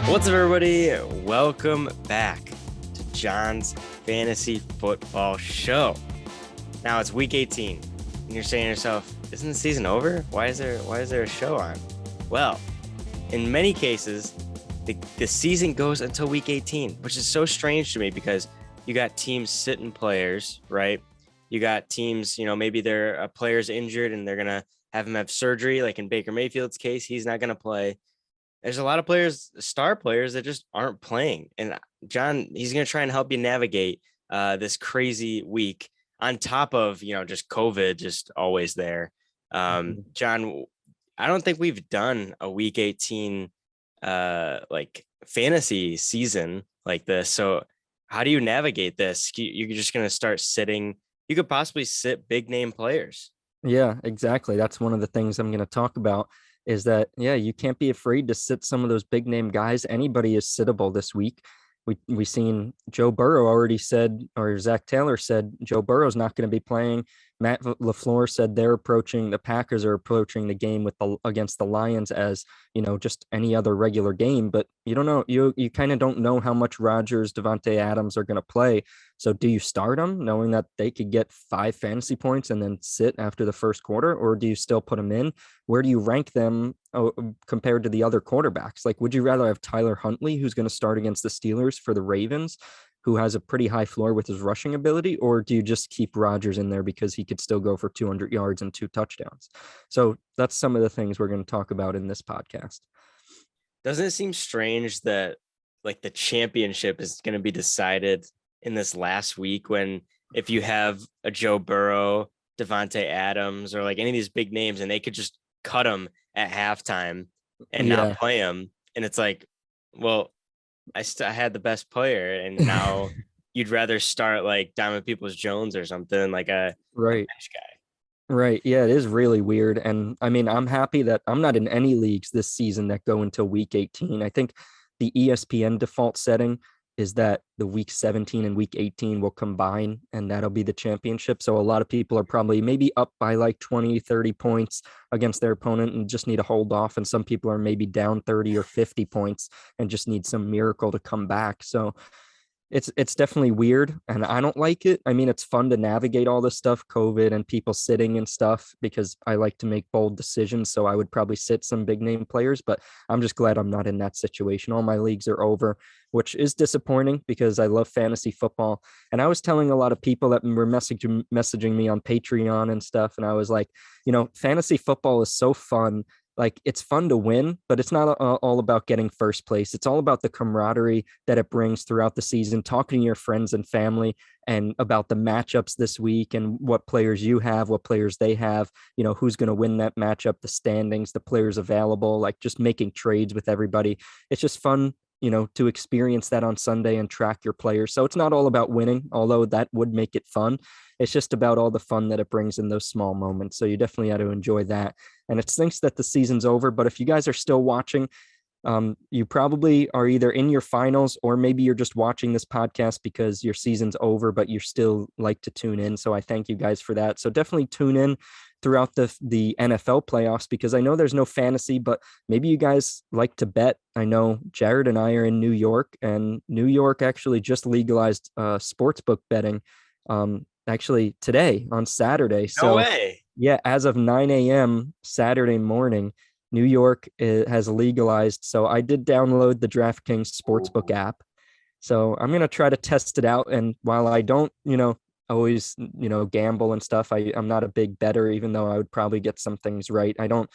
What's up, everybody? Welcome back to John's Fantasy Football Show. Now it's week 18, and you're saying to yourself, isn't the season over? Why is there a show on? Well, in many cases, the season goes until week 18, which is so strange to me because you got teams sitting players, right? You got teams, maybe their a player's injured and they're going to have him have surgery. Like in Baker Mayfield's case, he's not going to play. There's a lot of players, star players that just aren't playing. And John, he's going to try and help you navigate this crazy week on top of, just COVID, just always there. John, I don't think we've done a week 18 like fantasy season like this. So how do you navigate this? You're just going to start sitting. You could possibly sit big name players. Yeah, exactly. That's one of the things I'm going to talk about is that, you can't be afraid to sit some of those big name guys. Anybody is sittable this week. We seen Joe Burrow already said, or Zach Taylor said, Joe Burrow's not going to be playing. Matt LaFleur said the Packers are approaching the game against the Lions as, just any other regular game, but you don't know, you kind of don't know how much Rodgers, Devontae Adams are going to play. So do you start them knowing that they could get 5 fantasy points and then sit after the first quarter, or do you still put them in? Where do you rank them compared to the other quarterbacks? Like, would you rather have Tyler Huntley, who's going to start against the Steelers for the Ravens, who has a pretty high floor with his rushing ability, or do you just keep Rodgers in there because he could still go for 200 yards and 2 touchdowns? So that's some of the things we're going to talk about in this podcast. Doesn't it seem strange that like the championship is going to be decided in this last week when if you have a Joe Burrow, Devontae Adams, or like any of these big names and they could just cut them at halftime and not play them. And it's like, well, I had the best player and now you'd rather start like Diamond Peoples Jones or something like a bench guy. Right. Yeah, it is really weird. And I mean, I'm happy that I'm not in any leagues this season that go until week 18. I think the ESPN default setting is that the week 17 and week 18 will combine and that'll be the championship. So a lot of people are probably maybe up by like 20, 30 points against their opponent and just need to hold off. And some people are maybe down 30 or 50 points and just need some miracle to come back. So it's definitely weird and I don't like it. I mean, it's fun to navigate all this stuff, COVID and people sitting and stuff, because I like to make bold decisions. So I would probably sit some big name players, but I'm just glad I'm not in that situation. All my leagues are over, which is disappointing because I love fantasy football. And I was telling a lot of people that were messaging me on Patreon and stuff. And I was like, fantasy football is so fun. Like, it's fun to win, but it's not all about getting first place. It's all about the camaraderie that it brings throughout the season, talking to your friends and family and about the matchups this week and what players you have, what players they have, who's going to win that matchup, the standings, the players available, like just making trades with everybody. It's just fun, to experience that on Sunday and track your players. So it's not all about winning, although that would make it fun. It's just about all the fun that it brings in those small moments. So you definitely had to enjoy that. And it stinks that the season's over, but if you guys are still watching, you probably are either in your finals or maybe you're just watching this podcast because your season's over, but you still like to tune in. So I thank you guys for that. So definitely tune in throughout the NFL playoffs, because I know there's no fantasy, but maybe you guys like to bet. I know Jared and I are in New York, and New York actually just legalized sportsbook betting actually today on Saturday. No way. Yeah, as of 9 a.m. Saturday morning, New York has legalized. So I did download the DraftKings Sportsbook app. So I'm going to try to test it out. And while I don't, always, gamble and stuff, I'm not a big bettor, even though I would probably get some things right. I don't,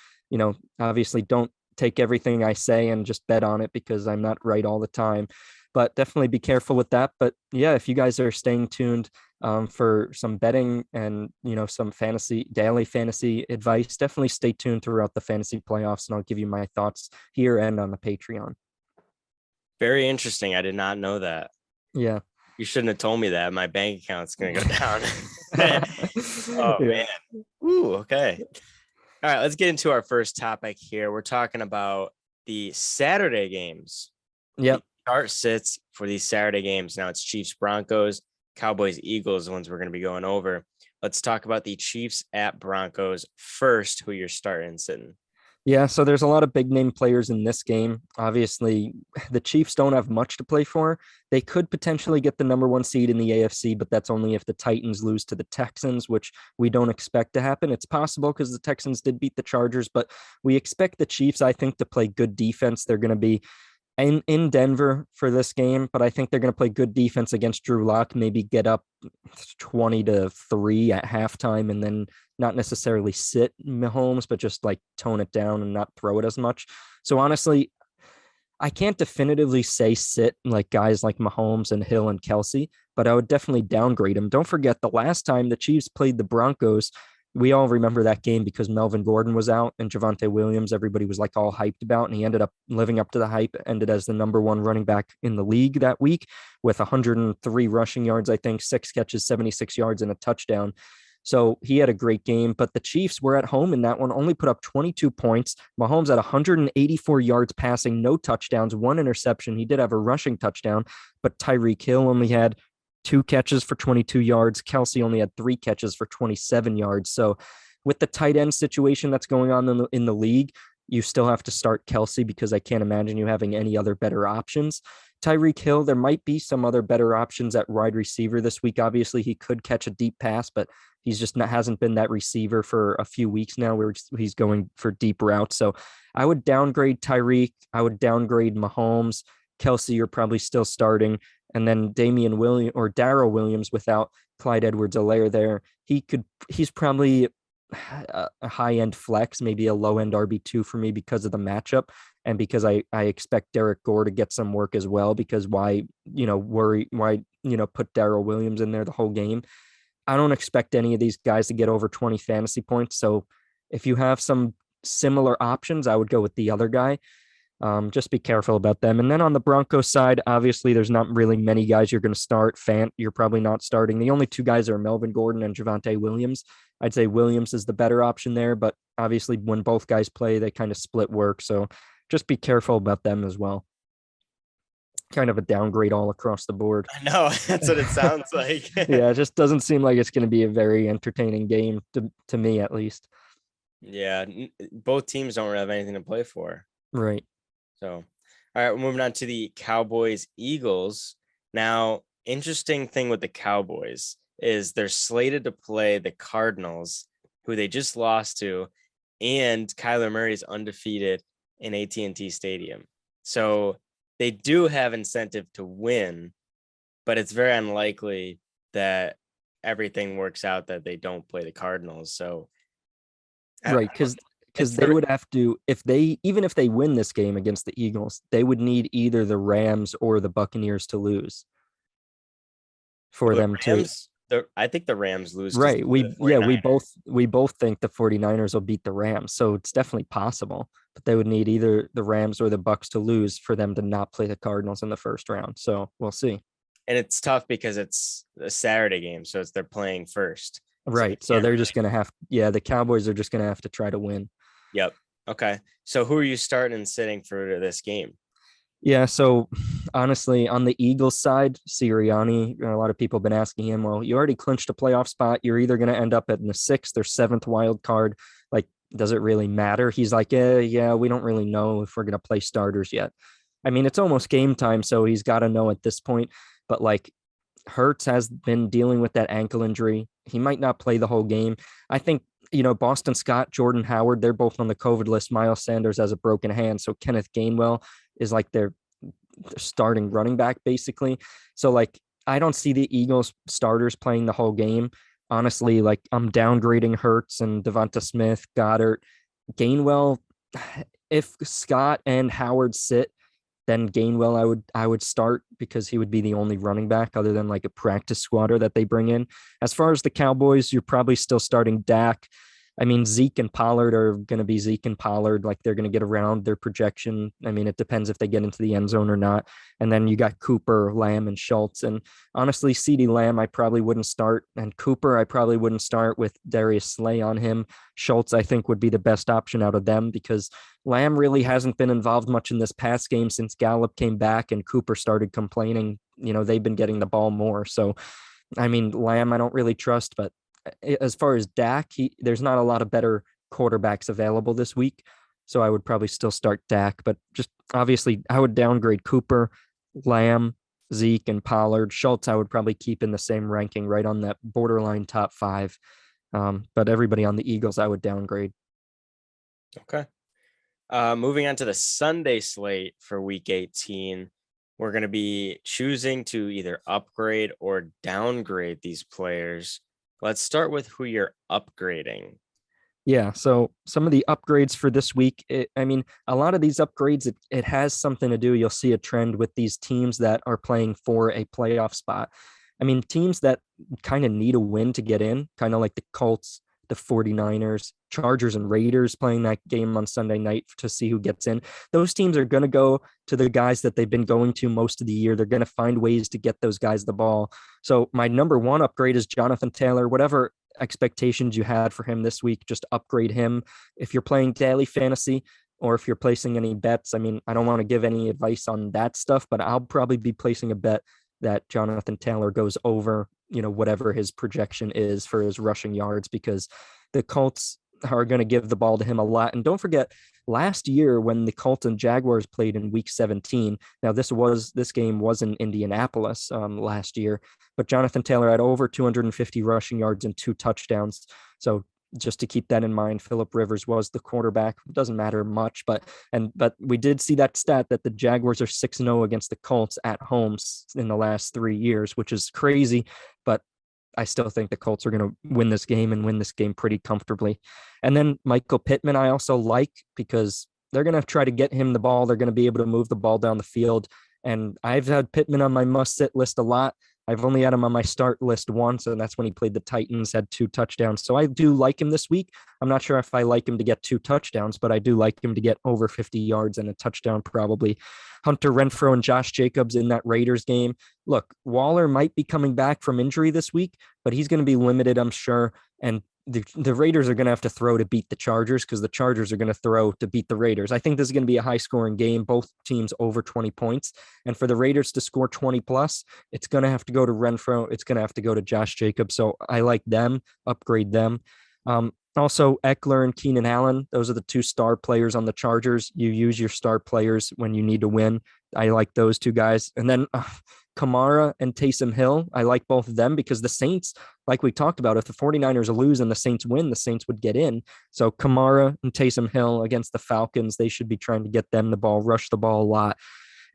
obviously don't take everything I say and just bet on it because I'm not right all the time. But definitely be careful with that. But yeah, if you guys are staying tuned for some betting and, some daily fantasy advice, definitely stay tuned throughout the fantasy playoffs and I'll give you my thoughts here and on the Patreon. Very interesting. I did not know that. Yeah. You shouldn't have told me that. My bank account's going to go down. Oh, yeah. Man. Ooh, okay. All right, let's get into our first topic here. We're talking about the Saturday games. Yep. The chart sits for these Saturday games. Now it's Chiefs, Broncos, Cowboys, Eagles, the ones we're going to be going over. Let's talk about the Chiefs at Broncos first, who you're starting and sitting. Yeah, so there's a lot of big name players in this game. Obviously, the Chiefs don't have much to play for. They could potentially get the number one seed in the AFC, but that's only if the Titans lose to the Texans, which we don't expect to happen. It's possible because the Texans did beat the Chargers, but we expect the Chiefs, I think, to play good defense. They're going to be in Denver for this game, but I think they're going to play good defense against Drew Lock, maybe get up 20-3 at halftime and then not necessarily sit Mahomes, but just like tone it down and not throw it as much. So honestly, I can't definitively say sit like guys like Mahomes and Hill and Kelsey, but I would definitely downgrade him. Don't forget the last time the Chiefs played the Broncos, we all remember that game because Melvin Gordon was out and Javonte Williams, everybody was like all hyped about, and he ended up living up to the hype, ended as the number one running back in the league that week with 103 rushing yards, I think, 6 catches, 76 yards, and a touchdown. So he had a great game, but the Chiefs were at home in that one, only put up 22 points. Mahomes had 184 yards passing, no touchdowns, one interception. He did have a rushing touchdown, but Tyreek Hill only had 2 catches for 22 yards. Kelsey only had 3 catches for 27 yards. So with the tight end situation that's going on in the league, you still have to start Kelsey because I can't imagine you having any other better options. Tyreek Hill, there might be some other better options at wide receiver this week. Obviously, he could catch a deep pass, but he's just hasn't been that receiver for a few weeks now where he's going for deep routes. So I would downgrade Tyreek. I would downgrade Mahomes. Kelsey, you're probably still starting. And then Damian Williams or Darrell Williams without Clyde Edwards-Helaire there. He's probably a high-end flex, maybe a low-end RB2 for me because of the matchup and because I expect Derek Gore to get some work as well, because why put Darrell Williams in there the whole game? I don't expect any of these guys to get over 20 fantasy points. So if you have some similar options, I would go with the other guy. Just be careful about them. And then on the Broncos side, obviously, there's not really many guys you're going to start. Fant, you're probably not starting. The only two guys are Melvin Gordon and Javonte Williams. I'd say Williams is the better option there, but obviously, when both guys play, they kind of split work. So just be careful about them as well. Kind of a downgrade all across the board. I know that's what it sounds like. Yeah, it just doesn't seem like it's going to be a very entertaining game to me, at least. Yeah, both teams don't really have anything to play for. Right. So, all right, we're moving on to the Cowboys Eagles. Now, interesting thing with the Cowboys is they're slated to play the Cardinals, who they just lost to, and Kyler Murray's undefeated in AT&T Stadium. So they do have incentive to win, but it's very unlikely that everything works out that they don't play the Cardinals. So, right, because they would have to, if they win this game against the Eagles, they would need either the Rams or the Buccaneers to lose for them Rams, I think the Rams lose. Right. We both think the 49ers will beat the Rams. So it's definitely possible, but they would need either the Rams or the Bucks to lose for them to not play the Cardinals in the first round. So we'll see. And it's tough because it's a Saturday game, so they're playing first. Right. So they're just going to have, the Cowboys are just going to have to try to win. Yep. Okay. So who are you starting and sitting for this game? Yeah. So honestly, on the Eagles side, Sirianni, a lot of people have been asking him, well, you already clinched a playoff spot. You're either going to end up in the 6th or 7th wild card. Like, does it really matter? He's like, yeah, we don't really know if we're going to play starters yet. I mean, it's almost game time, so he's got to know at this point. But like, Hurts has been dealing with that ankle injury. He might not play the whole game. I think, Boston Scott, Jordan Howard, they're both on the COVID list. Miles Sanders has a broken hand. So Kenneth Gainwell is like their starting running back, basically. So like, I don't see the Eagles starters playing the whole game. Honestly, like, I'm downgrading Hurts and Devonta Smith, Goddard, Gainwell. If Scott and Howard sit, then Gainwell I would start because he would be the only running back other than like a practice squatter that they bring in. As far as the Cowboys, you're probably still starting Dak. I mean, Zeke and Pollard are going to be Zeke and Pollard. Like, they're going to get around their projection. I mean, it depends if they get into the end zone or not. And then you got Cooper, Lamb, and Schultz. And honestly, CeeDee Lamb, I probably wouldn't start. And Cooper, I probably wouldn't start with Darius Slay on him. Schultz, I think, would be the best option out of them because Lamb really hasn't been involved much in this past game since Gallup came back and Cooper started complaining. They've been getting the ball more. So, I mean, Lamb, I don't really trust, but as far as Dak, there's not a lot of better quarterbacks available this week. So I would probably still start Dak, but just obviously I would downgrade Cooper, Lamb, Zeke, and Pollard. Schultz, I would probably keep in the same ranking, right on that borderline top five. But everybody on the Eagles, I would downgrade. Okay. Moving on to the Sunday slate for week 18, we're going to be choosing to either upgrade or downgrade these players. Let's start with who you're upgrading. Yeah, so some of the upgrades for this week, I mean, a lot of these upgrades, it has something to do. You'll see a trend with these teams that are playing for a playoff spot. I mean, teams that kind of need a win to get in, kind of like the Colts, the 49ers, Chargers, and Raiders playing that game on Sunday night to see who gets in. Those teams are going to go to the guys that they've been going to most of the year. They're going to find ways to get those guys the ball. So my number one upgrade is Jonathan Taylor. Whatever expectations you had for him this week, just upgrade him. If you're playing daily fantasy or if you're placing any bets, I mean, I don't want to give any advice on that stuff, but I'll probably be placing a bet that Jonathan Taylor goes over, whatever his projection is for his rushing yards, because the Colts are going to give the ball to him a lot. And don't forget, last year when the Colts and Jaguars played in week 17, now this game was in Indianapolis last year, but Jonathan Taylor had over 250 rushing yards and 2 touchdowns. So just to keep that in mind, Philip Rivers was the quarterback. It doesn't matter much, but we did see that stat that the Jaguars are 6-0 against the Colts at home in the last 3 years, which is crazy. But I still think the Colts are going to win this game and win this game pretty comfortably. And then Michael Pittman, I also like, because they're going to try to get him the ball. They're going to be able to move the ball down the field. And I've had Pittman on my must-sit list a lot. I've only had him on my start list once, and that's when he played the Titans, had 2 touchdowns. So I do like him this week. I'm not sure if I like him to get 2 touchdowns, but I do like him to get over 50 yards and a touchdown probably. Hunter Renfrow and Josh Jacobs in that Raiders game. Look, Waller might be coming back from injury this week, but he's going to be limited, I'm sure. And the Raiders are going to have to throw to beat the Chargers, because the Chargers are going to throw to beat the Raiders. I think this is going to be a high scoring game, both teams over 20 points. And for the Raiders to score 20 plus, it's going to have to go to Renfrow. It's going to have to go to Josh Jacobs. So I like them, upgrade them. Also, Eckler and Keenan Allen, those are the 2 star players on the Chargers. You use your star players when you need to win. I like those 2 guys. And then Kamara and Taysom Hill, I like both of them, because the Saints, like we talked about, if the 49ers lose and the Saints win, the Saints would get in. So Kamara and Taysom Hill against the Falcons, they should be trying to get them the ball, rush the ball a lot.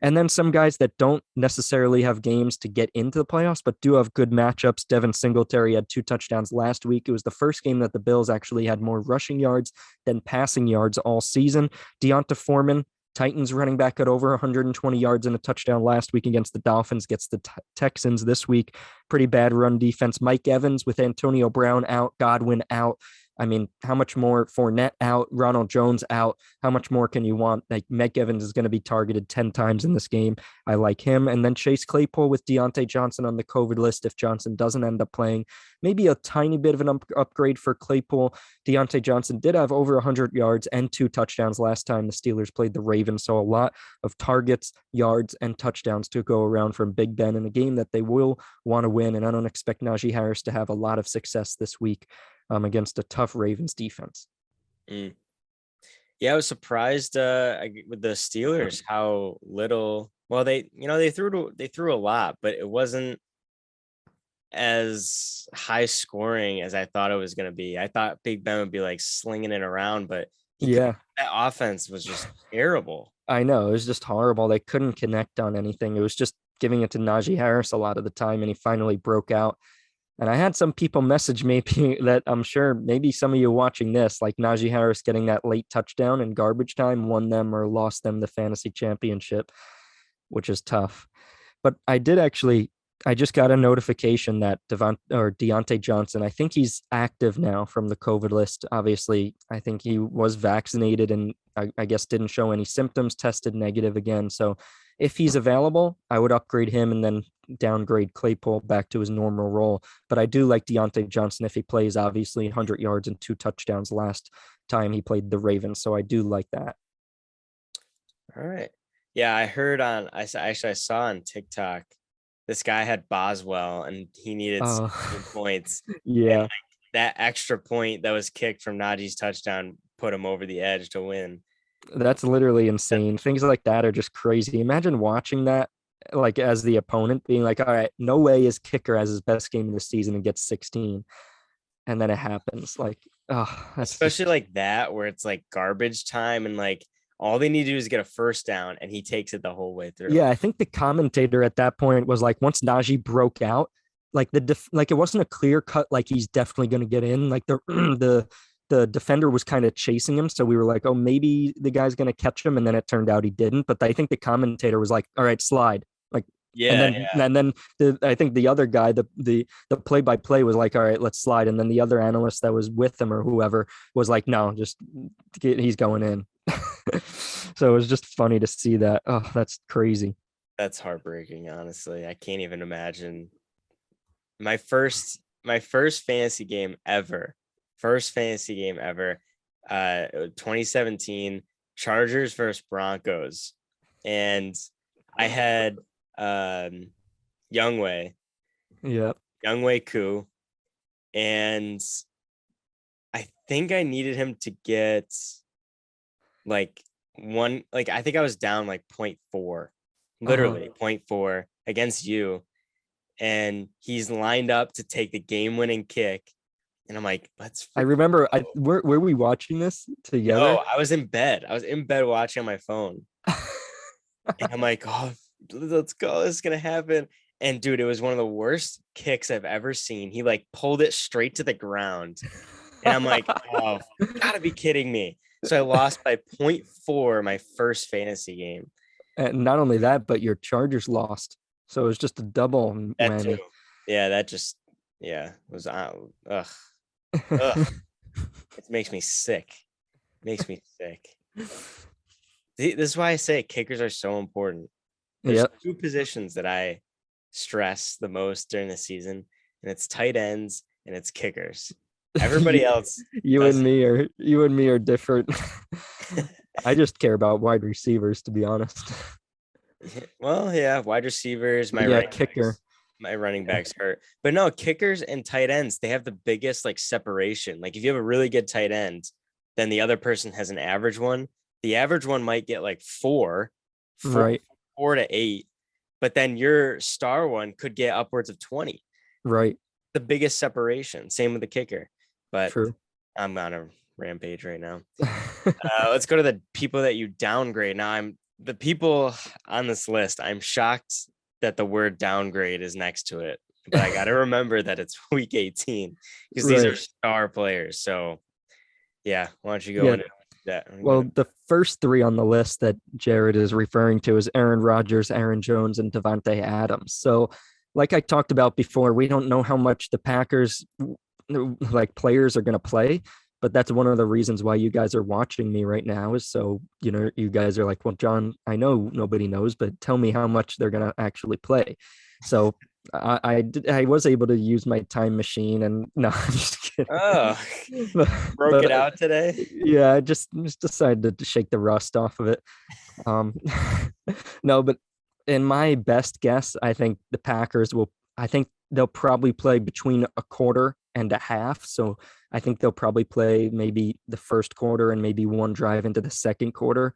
And then some guys that don't necessarily have games to get into the playoffs, but do have good matchups. Devin Singletary had 2 touchdowns last week. It was the first game that the Bills actually had more rushing yards than passing yards all season. Deonta Foreman, Titans running back, at over 120 yards and a touchdown last week against the Dolphins, gets the Texans this week. Pretty bad run defense. Mike Evans with Antonio Brown out, Godwin out. I mean, how much more? Fournette out, Ronald Jones out. How much more can you want? Like, Mike Evans is going to be targeted 10 times in this game. I like him. And then Chase Claypool with Deontay Johnson on the COVID list if Johnson doesn't end up playing. Maybe a tiny bit of an upgrade for Claypool. Deontay Johnson did have over 100 yards and 2 touchdowns last time the Steelers played the Ravens. So a lot of targets, yards, and touchdowns to go around from Big Ben in a game that they will want to win. And I don't expect Najee Harris to have a lot of success this week against a tough Ravens defense. Yeah, I was surprised with the Steelers how little. Well, they threw a lot, but it wasn't as high scoring as I thought it was going to be. I thought Big Ben would be like slinging it around, but that offense was just terrible. I know, it was just horrible. They couldn't connect on anything. It was just giving it to Najee Harris a lot of the time, and he finally broke out. And I had some people message me that I'm sure maybe some of you watching this, like Najee Harris getting that late touchdown in garbage time, won them or lost them the fantasy championship, which is tough. But I just got a notification that Deontay Johnson, I think he's active now from the COVID list. Obviously, I think he was vaccinated and I guess didn't show any symptoms, tested negative again. So if he's available, I would upgrade him and then downgrade Claypool back to his normal role. But I do like Deontay Johnson if he plays, obviously 100 yards and 2 touchdowns last time he played the Ravens. So I do like that. All right. Yeah, I saw on TikTok, this guy had Boswell and he needed 16 points. Yeah. And that extra point that was kicked from Najee's touchdown put him over the edge to win. That's literally insane. Things like that are just crazy. Imagine watching that, like as the opponent being like, all right, no way his kicker has his best game of the season and gets 16. And then it happens. Like, oh, that's Especially just, like that, where it's like garbage time and like all they need to do is get a first down and he takes it the whole way through. yeah, I think the commentator at that point was like, once Najee broke out, like like it wasn't a clear cut, like he's definitely going to get in. Like the, the defender was kind of chasing him. So we were like, oh, maybe the guy's going to catch him. And then it turned out he didn't. But I think the commentator was like, all right, slide. Like, and Yeah, then yeah. and then I think the other guy, the play by play was like, all right, let's slide. And then the other analyst that was with him or whoever was like, no, just he's going in. So it was just funny to see that. Oh, that's crazy. That's heartbreaking, honestly. I can't even imagine. My first fantasy game ever. First fantasy game ever. 2017 Chargers versus Broncos. And I had Youngway, Yeah. Youngway Koo, and I think I needed him to get like one, like I think I was down like 0.4, literally 0.4 against you. And he's lined up to take the game-winning kick. And I'm like, let's I freaking remember go. were we watching this No, together? I was in bed. I was in bed watching on my phone. And I'm like, oh, let's go. This is gonna happen. And dude, it was one of the worst kicks I've ever seen. He like pulled it straight to the ground. And I'm like, oh, gotta be kidding me. So I lost by 0.4 my first fantasy game. And not only that, but your Chargers lost. So it was just a double That too. whammy. Yeah, that just was ugh. Ugh. It makes me sick. Makes me sick. This is why I say kickers are so important. There's Yep. two positions that I stress the most during the season, and it's tight ends and it's kickers. Everybody else doesn't. You and me are different. I just care about wide receivers, to be honest. Well, yeah, wide receivers, But yeah, kicker. my running backs hurt. But no, kickers and tight ends, they have the biggest like separation. Like if you have a really good tight end, then the other person has an average one. The average one might get like four, Right. 4 to 8, but then your star one could get upwards of 20. Right. The biggest separation. Same with the kicker. But True. I'm on a rampage right now. Let's go to the people that you downgrade. Now the people on this list. I'm shocked that the word downgrade is next to it, but I got to remember that it's week 18 because these are Right. star players. So yeah, why don't you go Yeah. into that? Well, the first three on the list that Jared is referring to is Aaron Rodgers, Aaron Jones, and Devontae Adams. So, like I talked about before, we don't know how much the Packers like players are going to play, but that's one of the reasons why you guys are watching me right now is so, you guys are like, well, John, I know nobody knows, but tell me how much they're going to actually play. So I was able to use my time machine and no, I'm just kidding. Oh, but, broke it out today. Yeah, I just decided to shake the rust off of it. Um, no, but in my best guess, I think the Packers will. I think they'll probably play between a quarter and a half. So I think they'll probably play maybe the first quarter and maybe one drive into the second quarter.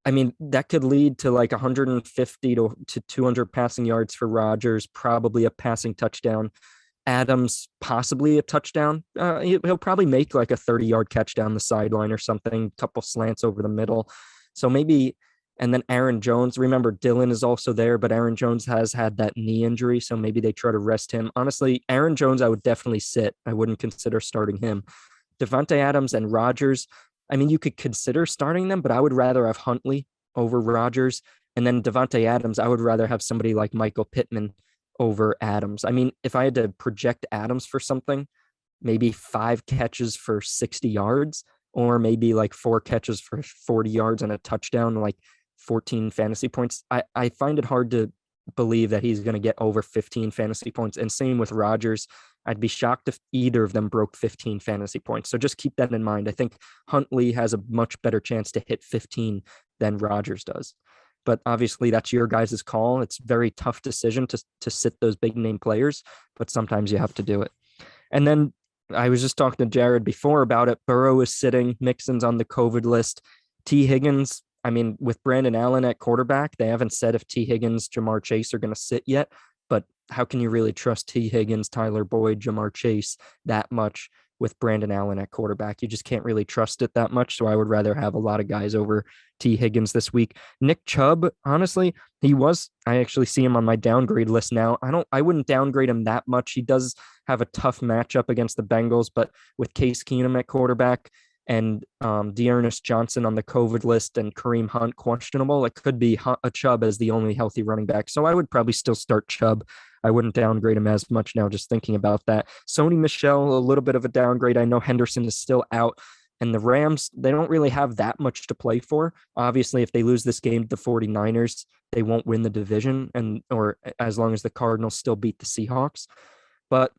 I mean, that could lead to like 150 to 200 passing yards for Rodgers, probably a passing touchdown. Adams, possibly a touchdown. He'll probably make like a 30-yard catch down the sideline or something, couple slants over the middle. So maybe, and then Aaron Jones. Remember, Dylan is also there, but Aaron Jones has had that knee injury, so maybe they try to rest him. Honestly, Aaron Jones, I would definitely sit. I wouldn't consider starting him. Devontae Adams and Rodgers, I mean, you could consider starting them, but I would rather have Huntley over Rodgers. And then Devontae Adams, I would rather have somebody like Michael Pittman over Adams. I mean, if I had to project Adams for something, maybe 5 catches for 60 yards, or maybe like 4 catches for 40 yards and a touchdown, like 14 fantasy points. I find it hard to believe that he's going to get over 15 fantasy points. And same with Rodgers. I'd be shocked if either of them broke 15 fantasy points. So just keep that in mind. I think Huntley has a much better chance to hit 15 than Rodgers does. But obviously that's your guys' call. It's a very tough decision to sit those big name players, but sometimes you have to do it. And then I was just talking to Jared before about it. Burrow is sitting, Mixon's on the COVID list. T. Higgins, I mean, with Brandon Allen at quarterback, they haven't said if T. Higgins, Jamar Chase are going to sit yet, but how can you really trust T. Higgins, Tyler Boyd, Jamar Chase that much with Brandon Allen at quarterback? You just can't really trust it that much. So I would rather have a lot of guys over T. Higgins this week. Nick Chubb, honestly, I actually see him on my downgrade list now. I wouldn't downgrade him that much. He does have a tough matchup against the Bengals, but with Case Keenum at quarterback, and Dearness Johnson on the COVID list and Kareem Hunt questionable, it could be a Chubb as the only healthy running back. So I would probably still start Chubb. I wouldn't downgrade him as much now, just thinking about that. Sony Michel, a little bit of a downgrade. I know Henderson is still out. And the Rams, they don't really have that much to play for. Obviously, if they lose this game to the 49ers, they won't win the division, or as long as the Cardinals still beat the Seahawks. But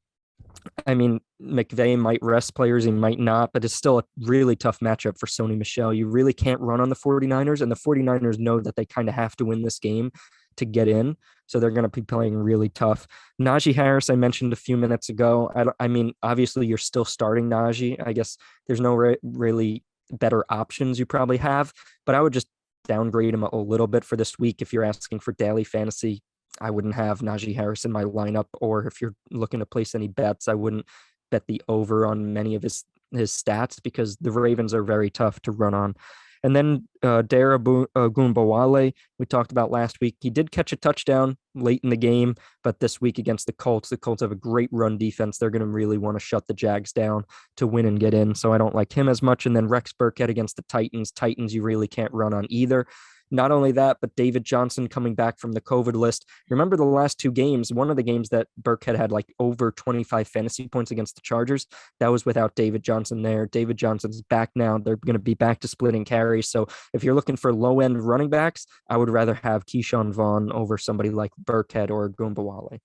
I mean, McVay might rest players, he might not, but it's still a really tough matchup for Sony Michel. You really can't run on the 49ers, and the 49ers know that they kind of have to win this game to get in. So they're going to be playing really tough. Najee Harris, I mentioned a few minutes ago. I mean, obviously, you're still starting Najee. I guess there's no really better options you probably have, but I would just downgrade him a little bit for this week if you're asking for daily fantasy. I wouldn't have Najee Harris in my lineup, or if you're looking to place any bets, I wouldn't bet the over on many of his stats because the Ravens are very tough to run on. And then Dara Gumbawale, we talked about last week. He did catch a touchdown late in the game, but this week against the Colts have a great run defense. They're going to really want to shut the Jags down to win and get in, so I don't like him as much. And then Rex Burkhead against the Titans. Titans, you really can't run on either. Not only that, but David Johnson coming back from the COVID list. Remember the last two games, one of the games that Burkhead had like over 25 fantasy points against the Chargers, that was without David Johnson there. David Johnson's back now. They're going to be back to splitting carries. So if you're looking for low-end running backs, I would rather have Keyshawn Vaughn over somebody like Burkhead or Gumbawale.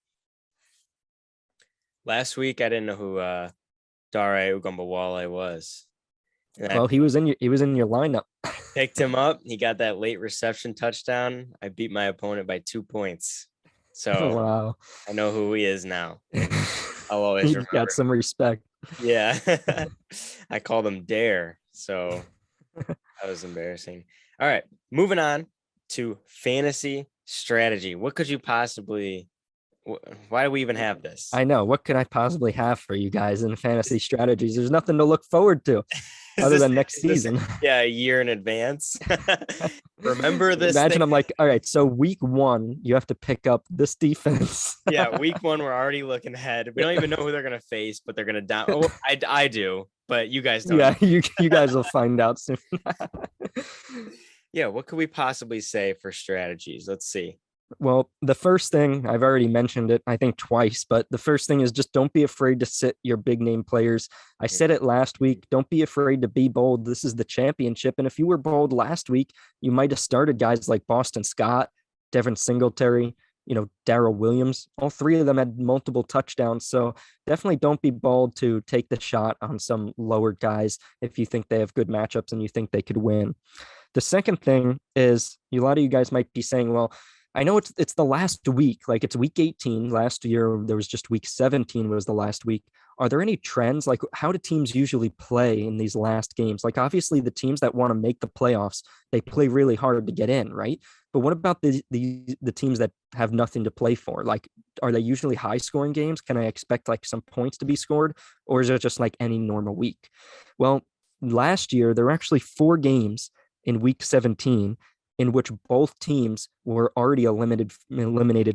Last week, I didn't know who Dare Ugumbawale was. Well, he was in your lineup. Picked him up. He got that late reception touchdown. I beat my opponent by 2 points. So wow. I know who he is now. I'll always remember. Got some respect. Yeah. I called him Dare. So that was embarrassing. All right. Moving on to fantasy strategy. What could you possibly... Why do we even have this? I know. What could I possibly have for you guys in fantasy strategies? There's nothing to look forward to other than next season. A year in advance. Remember this. Imagine I'm like, all right, so week 1, you have to pick up this defense. Yeah, week 1, we're already looking ahead. We don't even know who they're going to face, but they're going to down. Oh, I do, but you guys don't. Yeah, you guys will find out soon. Yeah, what could we possibly say for strategies? Let's see. Well, the first thing, I've already mentioned it, I think twice, but the first thing is just don't be afraid to sit your big name players. I said it last week. Don't be afraid to be bold. This is the championship. And if you were bold last week, you might have started guys like Boston Scott, Devin Singletary, Darrell Williams. All three of them had multiple touchdowns. So definitely don't be bold to take the shot on some lower guys if you think they have good matchups and you think they could win. The second thing is a lot of you guys might be saying, well, I know it's the last week, like it's week 18. Last year, there was just week 17 was the last week. Are there any trends? Like, how do teams usually play in these last games? Like, obviously, the teams that want to make the playoffs, they play really hard to get in, right? But what about the teams that have nothing to play for? Like, are they usually high scoring games? Can I expect like some points to be scored? Or is it just like any normal week? Well, last year, there were actually 4 games in week 17 in which both teams were already eliminated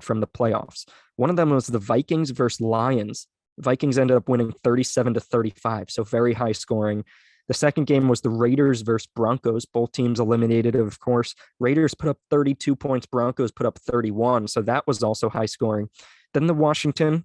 from the playoffs. One of them was the Vikings versus Lions. Vikings ended up winning 37-35, so very high scoring. The second game was the Raiders versus Broncos. Both teams eliminated, of course. Raiders put up 32 points. Broncos put up 31, so that was also high scoring. Then the Washington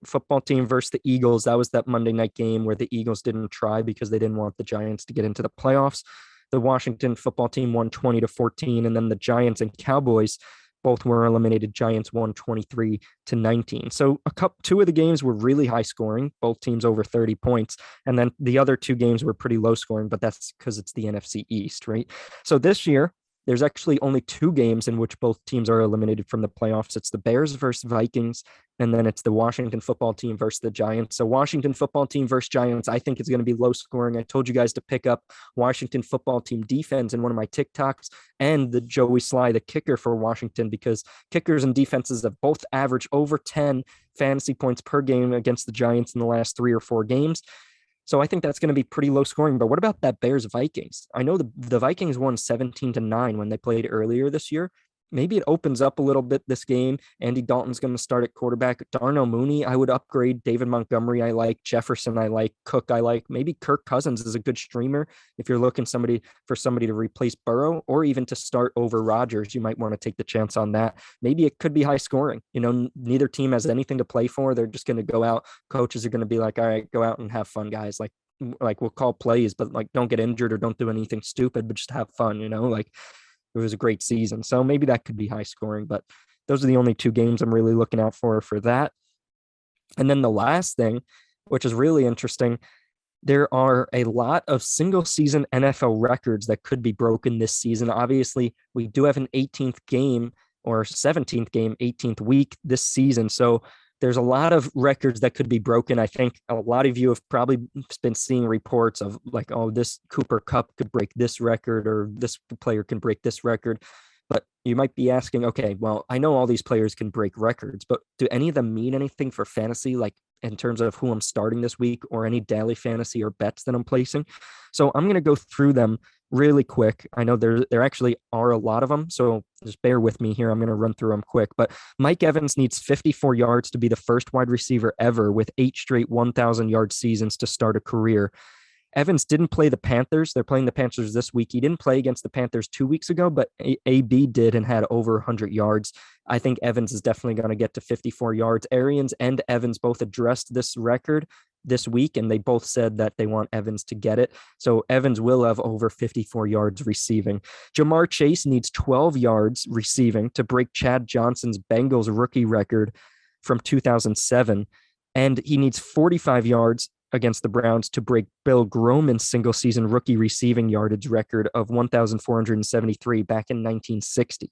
football team versus the Eagles. That was that Monday night game where the Eagles didn't try because they didn't want the Giants to get into the playoffs. The Washington football team won 20-14, and then the Giants and Cowboys both were eliminated. Giants won 23-19. So 2 of the games were really high scoring, both teams over 30 points. And then the other 2 games were pretty low scoring, but that's because it's the NFC East, right? So this year, There's actually only two games in which both teams are eliminated from the playoffs. It's the Bears versus Vikings, and then it's the Washington football team versus the Giants. So Washington football team versus Giants, I think it's going to be low scoring. I told you guys to pick up Washington football team defense in one of my TikToks, and the Joey Sly, the kicker for Washington, because kickers and defenses have both averaged over 10 fantasy points per game against the Giants in the last 3 or 4 games. So I think that's going to be pretty low scoring. But what about that Bears Vikings? I know the Vikings won 17-9 when they played earlier this year. Maybe it opens up a little bit this game. Andy Dalton's going to start at quarterback. Darnell Mooney, I would upgrade. David Montgomery, I like. Jefferson, I like. Cook, I like. Maybe Kirk Cousins is a good streamer. If you're looking for somebody to replace Burrow or even to start over Rodgers, you might want to take the chance on that. Maybe it could be high scoring. Neither team has anything to play for. They're just going to go out. Coaches are going to be like, all right, go out and have fun, guys. Like we'll call plays, but like don't get injured or don't do anything stupid, but just have fun, like it was a great season. So maybe that could be high scoring, but those are the only two games I'm really looking out for that. And then the last thing, which is really interesting, there are a lot of single season NFL records that could be broken this season. Obviously, we do have an 18th game or 17th game, 18th week this season. So there's a lot of records that could be broken. I think a lot of you have probably been seeing reports of like, oh, this Cooper Kupp could break this record or this player can break this record. But you might be asking, okay, well, I know all these players can break records, but do any of them mean anything for fantasy, like in terms of who I'm starting this week or any daily fantasy or bets that I'm placing? So I'm going to go through them really quick. I know there actually are a lot of them, so just bear with me here. I'm going to run through them quick. But Mike Evans needs 54 yards to be the first wide receiver ever with 8 straight 1,000-yard seasons to start a career. Evans didn't play the Panthers. They're playing the Panthers this week. He didn't play against the Panthers 2 weeks ago, but AB did and had over 100 yards. I think Evans is definitely going to get to 54 yards. Arians and Evans both addressed this record this week, and they both said that they want Evans to get it. So Evans will have over 54 yards receiving. Jamar Chase needs 12 yards receiving to break Chad Johnson's Bengals rookie record from 2007. And he needs 45 yards against the Browns to break Bill Groman's single season rookie receiving yardage record of 1,473 back in 1960.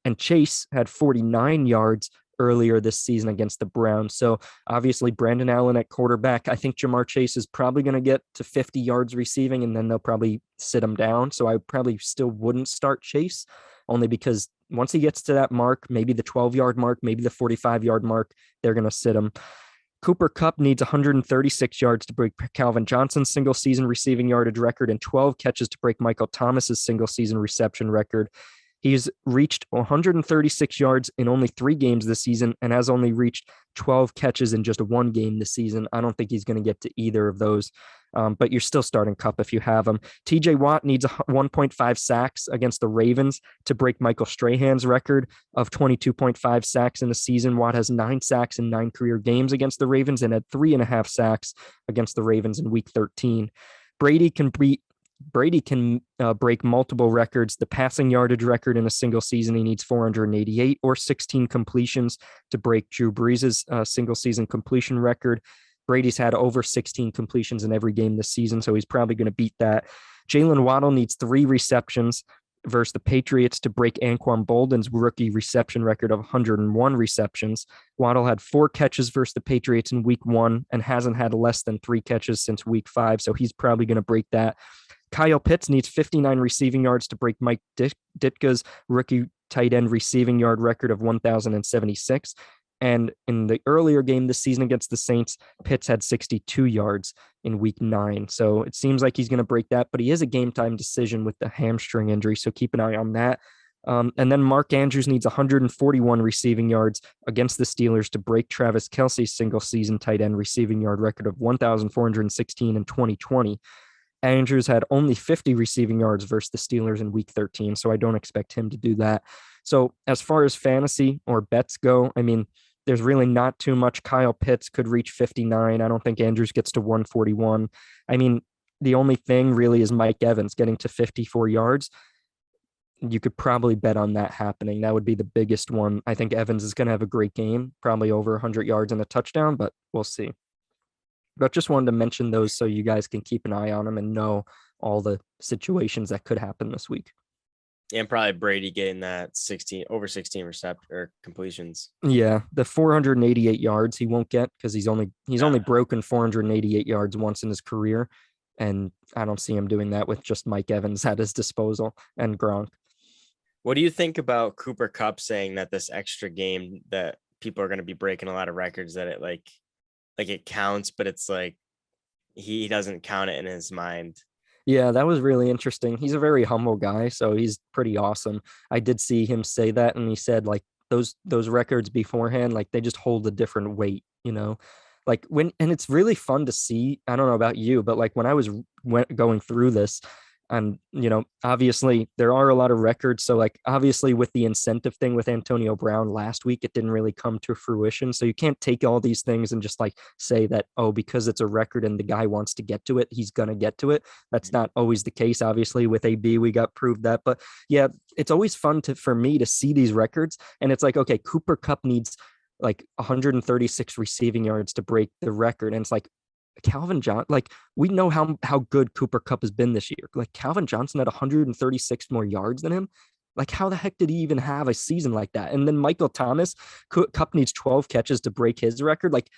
And Chase had 49 yards earlier this season against the Browns. So obviously Brandon Allen at quarterback. I think Jamar Chase is probably going to get to 50 yards receiving, and then they'll probably sit him down. So I probably still wouldn't start Chase, only because once he gets to that mark, maybe the 12-yard mark, maybe the 45-yard mark, they're going to sit him. Cooper Kupp needs 136 yards to break Calvin Johnson's single season receiving yardage record and 12 catches to break Michael Thomas's single season reception record. He's reached 136 yards in only 3 games this season and has only reached 12 catches in just 1 game this season. I don't think he's going to get to either of those, but you're still starting Kupp if you have him. TJ Watt needs 1.5 sacks against the Ravens to break Michael Strahan's record of 22.5 sacks in a season. Watt has 9 sacks in 9 career games against the Ravens and had 3.5 sacks against the Ravens in week 13. Brady can break multiple records. The passing yardage record in a single season, he needs 488 or 16 completions to break Drew Brees' single season completion record. Brady's had over 16 completions in every game this season, so he's probably going to beat that. Jalen Waddle needs 3 receptions versus the Patriots to break Anquan Bolden's rookie reception record of 101 receptions. Waddle had 4 catches versus the Patriots in week 1 and hasn't had less than 3 catches since week 5, so he's probably going to break that. Kyle Pitts needs 59 receiving yards to break Mike Ditka's rookie tight end receiving yard record of 1,076. And in the earlier game this season against the Saints, Pitts had 62 yards in week 9. So it seems like he's going to break that, but he is a game time decision with the hamstring injury. So keep an eye on that. And then Mark Andrews needs 141 receiving yards against the Steelers to break Travis Kelce's single season tight end receiving yard record of 1,416 in 2020. Andrews had only 50 receiving yards versus the Steelers in week 13, so I don't expect him to do that. So as far as fantasy or bets go, I mean, there's really not too much. Kyle Pitts could reach 59. I don't think Andrews gets to 141. I mean, the only thing really is Mike Evans getting to 54 yards. You could probably bet on that happening. That would be the biggest one. I think Evans is going to have a great game, probably over 100 yards and a touchdown, but we'll see. But just wanted to mention those so you guys can keep an eye on them and know all the situations that could happen this week. And probably Brady getting that 16 over 16 recept or completions. Yeah, the 488 yards he won't get because he's only broken 488 yards once in his career, and I don't see him doing that with just Mike Evans at his disposal and Gronk. What do you think about Cooper Kupp saying that this extra game that people are going to be breaking a lot of records that it like it counts, but it's like he doesn't count it in his mind. Yeah, that was really interesting. He's a very humble guy, so he's pretty awesome. I did see him say that, and he said like those records beforehand, like they just hold a different weight, you know. Like and it's really fun to see. I don't know about you, but like when I was going through this, and obviously there are a lot of records. So like obviously with the incentive thing with Antonio Brown last week, it didn't really come to fruition. So you can't take all these things and just like say that, oh, because it's a record and the guy wants to get to it, he's gonna get to it. That's not always the case. Obviously with AB, we got proved that. But yeah, it's always fun for me to see these records. And it's like, okay, Cooper Kupp needs like 136 receiving yards to break the record. And it's like, Calvin Johnson, like we know how good Cooper Kupp has been this year. Like Calvin Johnson had 136 more yards than him. Like how the heck did he even have a season like that? And then Michael Thomas, Kupp needs 12 catches to break his record. Like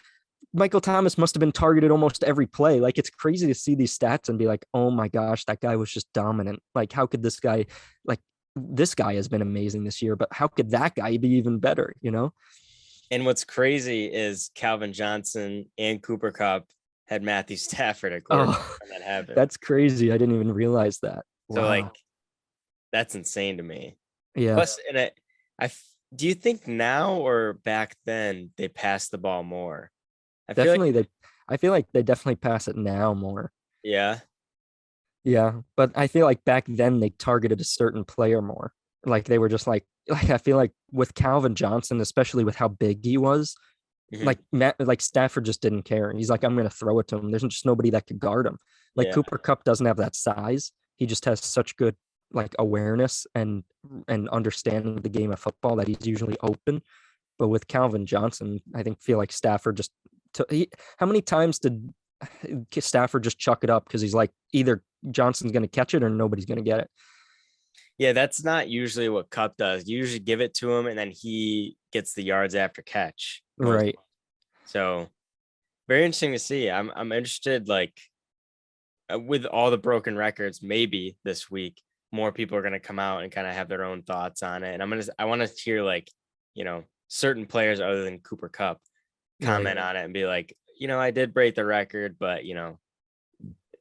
Michael Thomas must have been targeted almost every play. Like it's crazy to see these stats and be like, oh my gosh, that guy was just dominant. Like how could this guy has been amazing this year, but how could that guy be even better? And what's crazy is Calvin Johnson and Cooper Kupp had Matthew Stafford at quarterback when that happened. That's crazy. I didn't even realize that. So like, that's insane to me. Yeah. Plus, do you think now or back then they passed the ball more? I feel like they definitely pass it now more. Yeah. Yeah, but I feel like back then they targeted a certain player more. Like they were just like I feel like with Calvin Johnson, especially with how big he was, like Stafford just didn't care. He's like, I'm going to throw it to him. There's just nobody that could guard him. Like Cooper Kupp doesn't have that size. He just has such good like awareness and understanding of the game of football that he's usually open. But with Calvin Johnson, I feel like Stafford just how many times did Stafford just chuck it up because he's like either Johnson's going to catch it or nobody's going to get it. Yeah, that's not usually what Kupp does. You usually give it to him and then he gets the yards after catch. Right. So very interesting to see. I'm interested, like with all the broken records, maybe this week more people are going to come out and kind of have their own thoughts on it. And I want to hear like, certain players other than Cooper Kupp comment on it and be like, I did break the record, but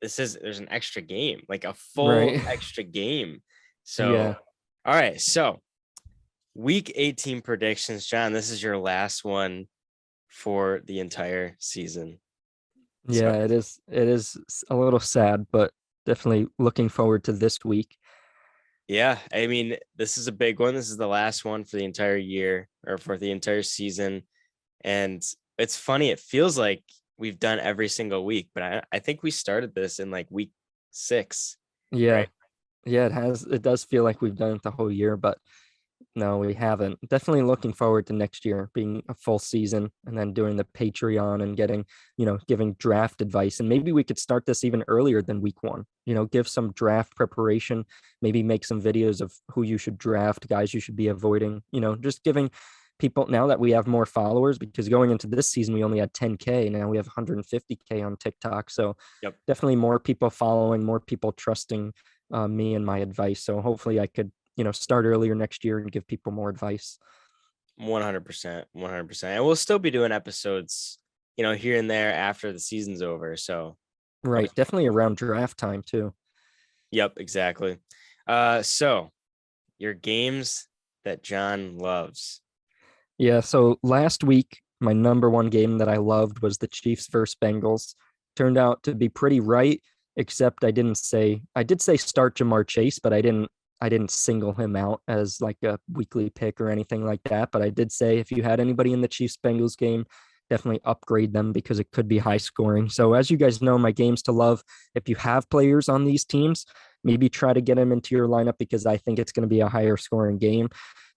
there's an extra game, like a full extra game. So, all right. So week 18 predictions, John, this is your last one for the entire season. Yeah, it is a little sad, but definitely looking forward to this week. Yeah. I mean, this is a big one. This is the last one for the entire year or for the entire season. And it's funny. It feels like we've done every single week, but I think we started this in like week 6. Yeah. Right? Yeah, it does feel like we've done it the whole year, but no, we haven't. Definitely looking forward to next year being a full season and then doing the Patreon and getting, giving draft advice. And maybe we could start this even earlier than week 1, give some draft preparation, maybe make some videos of who you should draft, guys you should be avoiding, just giving people now that we have more followers, because going into this season, we only had 10K. Now we have 150K on TikTok. So definitely more people following, more people trusting me and my advice. So hopefully I could, start earlier next year and give people more advice. 100%. And we'll still be doing episodes, here and there after the season's over. So right. Definitely around draft time too. Yep, exactly. So your games that John loves. Yeah. So last week, my number one game that I loved was the Chiefs versus Bengals. Turned out to be pretty right, except I did say start Jamar Chase, but I didn't single him out as like a weekly pick or anything like that. But I did say if you had anybody in the Chiefs Bengals game, definitely upgrade them because it could be high scoring. So as you guys know, my games to love, if you have players on these teams, maybe try to get them into your lineup because I think it's going to be a higher scoring game.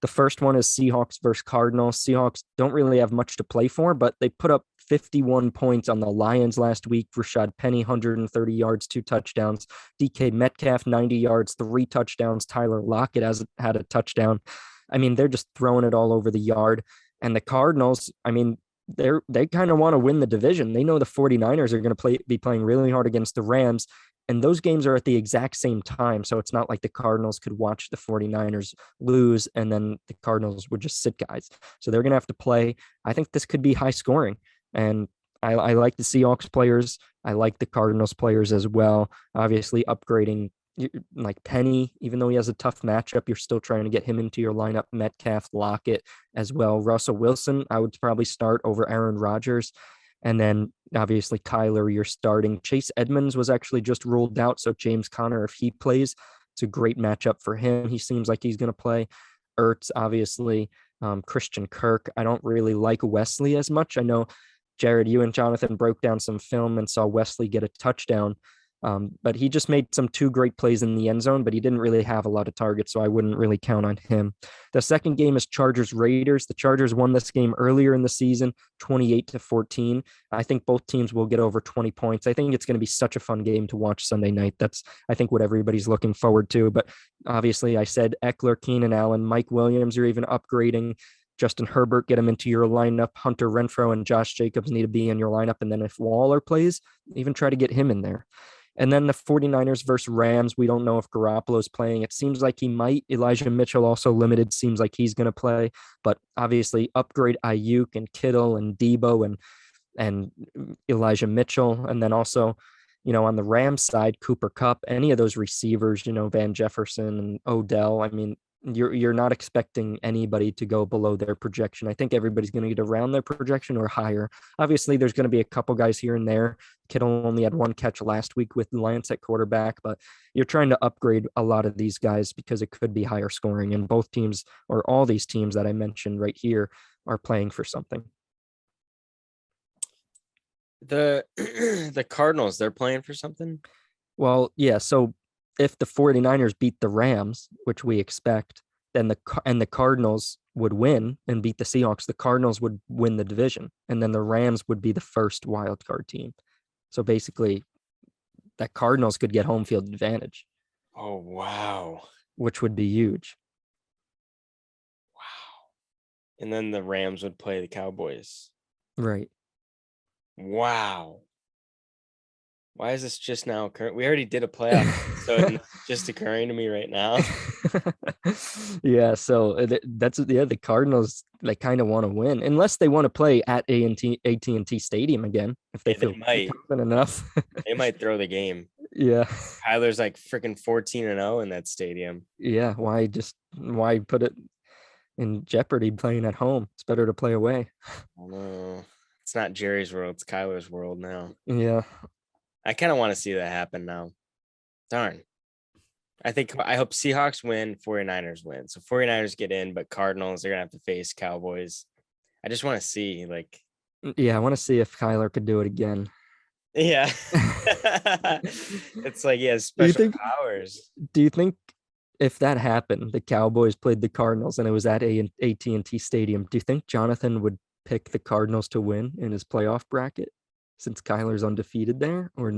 The first one is Seahawks versus Cardinals. Seahawks don't really have much to play for, but they put up 51 points on the Lions last week. Rashad Penny, 130 yards, 2 touchdowns. DK Metcalf, 90 yards, 3 touchdowns. Tyler Lockett has had a touchdown. I mean, they're just throwing it all over the yard. And the Cardinals, I mean, they kind of want to win the division. They know the 49ers are going to be playing really hard against the Rams. And those games are at the exact same time. So it's not like the Cardinals could watch the 49ers lose and then the Cardinals would just sit guys. So they're going to have to play. I think this could be high scoring. And I like the Seahawks players. I like the Cardinals players as well. Obviously, upgrading like Penny, even though he has a tough matchup, you're still trying to get him into your lineup. Metcalf, Lockett as well. Russell Wilson, I would probably start over Aaron Rodgers. And then obviously Kyler, you're starting. Chase Edmonds was actually just ruled out. So James Conner, if he plays, it's a great matchup for him. He seems like he's going to play. Ertz, obviously. Christian Kirk. I don't really like Wesley as much. I know, Jared, you and Jonathan broke down some film and saw Wesley get a touchdown. But he just made some 2 great plays in the end zone, but he didn't really have a lot of targets, so I wouldn't really count on him. The second game is Chargers-Raiders. The Chargers won this game earlier in the season, 28-14. I think both teams will get over 20 points. I think it's going to be such a fun game to watch Sunday night. That's, I think, what everybody's looking forward to. But obviously, I said Eckler, Keenan Allen, Mike Williams are even upgrading. Justin Herbert, get him into your lineup. Hunter Renfrow and Josh Jacobs need to be in your lineup. And then if Waller plays, even try to get him in there. And then the 49ers versus Rams. We don't know if Garoppolo's playing. It seems like he might. Elijah Mitchell also limited. Seems like he's going to play. But obviously upgrade Ayuk and Kittle and Debo and Elijah Mitchell. And then also, on the Rams side, Cooper Kupp, any of those receivers, Van Jefferson and Odell. I mean, you're not expecting anybody to go below their projection. I think everybody's going to get around their projection or higher. Obviously, there's going to be a couple guys here and there. Kittle only had 1 catch last week with Lance at quarterback, but you're trying to upgrade a lot of these guys because it could be higher scoring. And both teams, or all these teams that I mentioned right here, are playing for something. The the Cardinals, they're playing for something? Well, yeah, so if the 49ers beat the Rams, which we expect, then the Cardinals would win and beat the Seahawks, the Cardinals would win the division, and then the Rams would be the first wild card team. So basically, that Cardinals could get home field advantage. Oh, wow. Which would be huge. Wow. And then the Rams would play the Cowboys. Right. Wow. Why is this just now occurring? We already did a playoff, so it's just occurring to me right now. Yeah, so that's the Cardinals, they kind of want to win, unless they want to play at AT&T Stadium again, if they feel confident enough. They might throw the game. Yeah. Kyler's like freaking 14-0 in that stadium. Yeah, why put it in jeopardy playing at home? It's better to play away. No, it's not Jerry's world, it's Kyler's world now. Yeah. I kind of want to see that happen now. Darn. I hope Seahawks win, 49ers win. So 49ers get in, but Cardinals, they're going to have to face Cowboys. I just want to see, like. Yeah, I want to see if Kyler could do it again. Yeah. It's like he has special powers. Do you think if that happened, the Cowboys played the Cardinals and it was at AT&T Stadium, do you think Jonathan would pick the Cardinals to win in his playoff bracket, since Kyler's undefeated there, or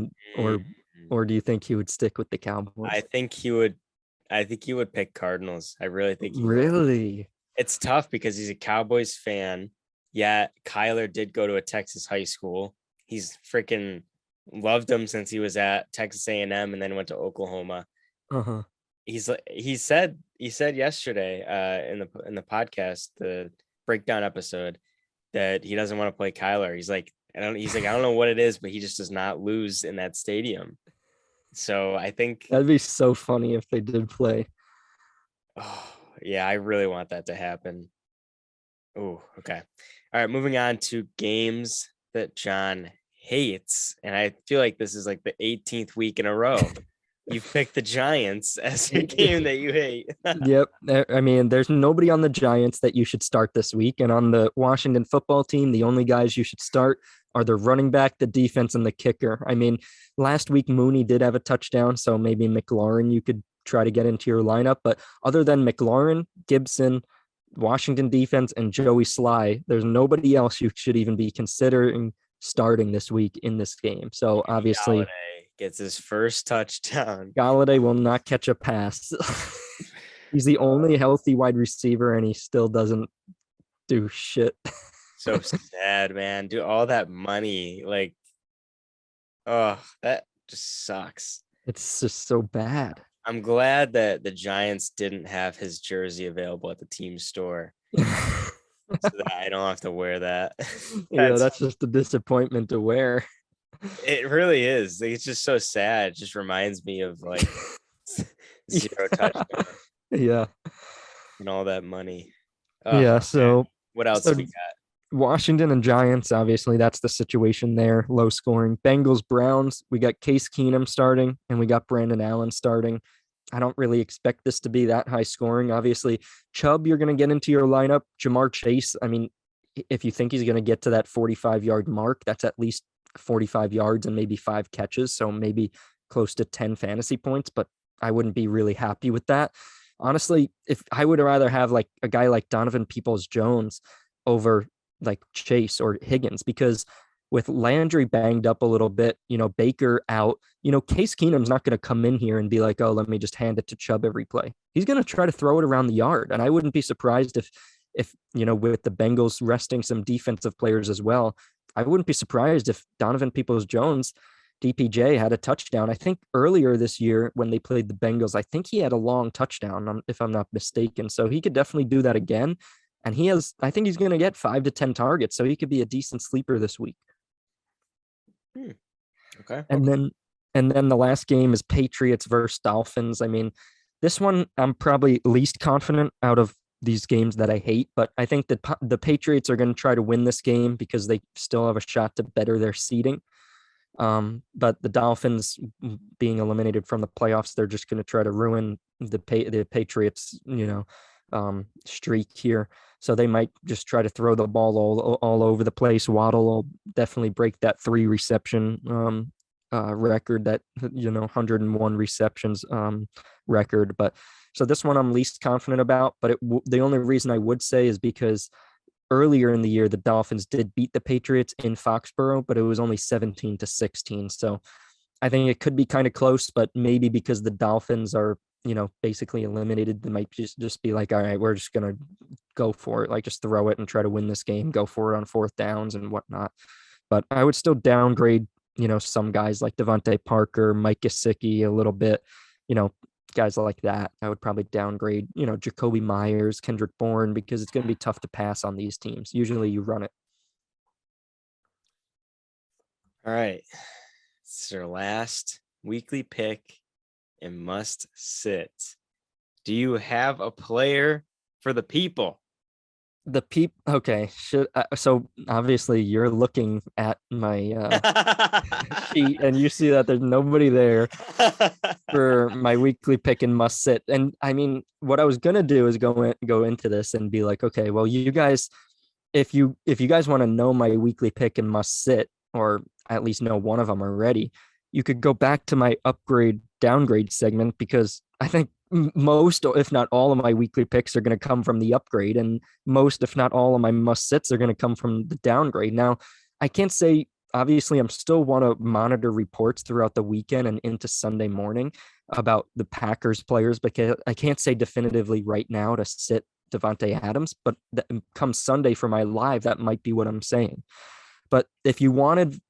do you think he would stick with the Cowboys? I think he would pick Cardinals. I really think he really would. It's tough because he's a Cowboys fan. Yeah, Kyler did go to a Texas high school. He's freaking loved him since he was at Texas A&M and then went to Oklahoma. Uh-huh. He said yesterday in the podcast, the breakdown episode, that he doesn't want to play Kyler. He's like, I don't know what it is, but he just does not lose in that stadium. So I think that'd be so funny if they did play. Oh, yeah, I really want that to happen. Oh, okay. All right, moving on to games that John hates. And I feel like this is like the 18th week in a row. You've picked the Giants as your game that you hate. Yep. I mean, there's nobody on the Giants that you should start this week. And on the Washington football team, the only guys you should start are the running back, the defense, and the kicker. I mean, last week Mooney did have a touchdown, so maybe McLaurin you could try to get into your lineup. But other than McLaurin, Gibson, Washington defense and Joey Sly. There's nobody else you should even be considering starting this week in this game. So obviously, Galladay gets his first touchdown. Galladay will not catch a pass. He's the only healthy wide receiver, and he still doesn't do shit. So sad, man. Do all that money, like, oh, that just sucks. It's just so bad. I'm glad that the Giants didn't have his jersey available at the team store, so that I don't have to wear that. That's just a disappointment to wear. It really is. Like, it's just so sad. It just reminds me of like zero touchdown Yeah. and all that money. Yeah. So what else we got? Washington and Giants, obviously, that's the situation there. Low scoring. Bengals, Browns, we got Case Keenum starting, and we got Brandon Allen starting. I don't really expect this to be that high scoring. Obviously, Chubb, you're going to get into your lineup. Jamar Chase, I mean, if you think he's going to get to that 45-yard mark, that's at least 45 yards and maybe 5 catches. So maybe close to 10 fantasy points, but I wouldn't be really happy with that. Honestly, if I would rather have like a guy like Donovan Peoples-Jones over like Chase or Higgins, because with Landry banged up a little bit, Baker out, Case Keenum's not going to come in here and be like, oh, let me just hand it to Chubb every play. He's going to try to throw it around the yard. And I wouldn't be surprised if, with the Bengals resting some defensive players as well, I wouldn't be surprised if Donovan Peoples-Jones, DPJ, had a touchdown. I think earlier this year when they played the Bengals, I think he had a long touchdown, if I'm not mistaken. So he could definitely do that again. And I think he's going to get 5 to 10 targets. So he could be a decent sleeper this week. Okay. And then the last game is Patriots versus Dolphins. I mean, this one I'm probably least confident out of these games that I hate, but I think that the Patriots are going to try to win this game because they still have a shot to better their seeding. But the Dolphins being eliminated from the playoffs, they're just going to try to ruin the Patriots, streak here. So they might just try to throw the ball all over the place. Waddle will definitely break that 3 reception record, that 101 receptions record. But so this one I'm least confident about. But the only reason I would say is because earlier in the year the Dolphins did beat the Patriots in Foxborough, but it was only 17-16. So I think it could be kind of close, but maybe because the Dolphins are basically eliminated, they might just be like, all right, we're just going to go for it. Like, just throw it and try to win this game, go for it on 4th downs and whatnot. But I would still downgrade, some guys like Devontae Parker, Mike Gesicki a little bit, guys like that. I would probably downgrade, Jacoby Myers, Kendrick Bourne, because it's going to be tough to pass on these teams. Usually you run it. All right. This is our last weekly pick and must sit. Do you have a player for the people? Okay. So obviously you're looking at my sheet and you see that there's nobody there for my weekly pick and must sit. And I mean, what I was gonna do is go into this and be like, okay, well, you guys, if you guys want to know my weekly pick and must sit, or at least know one of them already, you could go back to my upgrade downgrade segment, because I think most, if not all, of my weekly picks are going to come from the upgrade, and most, if not all, of my must sits are going to come from the downgrade. Now, I can't say, obviously, I'm still want to monitor reports throughout the weekend and into Sunday morning about the Packers players, because I can't say definitively right now to sit Devontae Adams, but come Sunday for my live, that might be what I'm saying. But if you wanted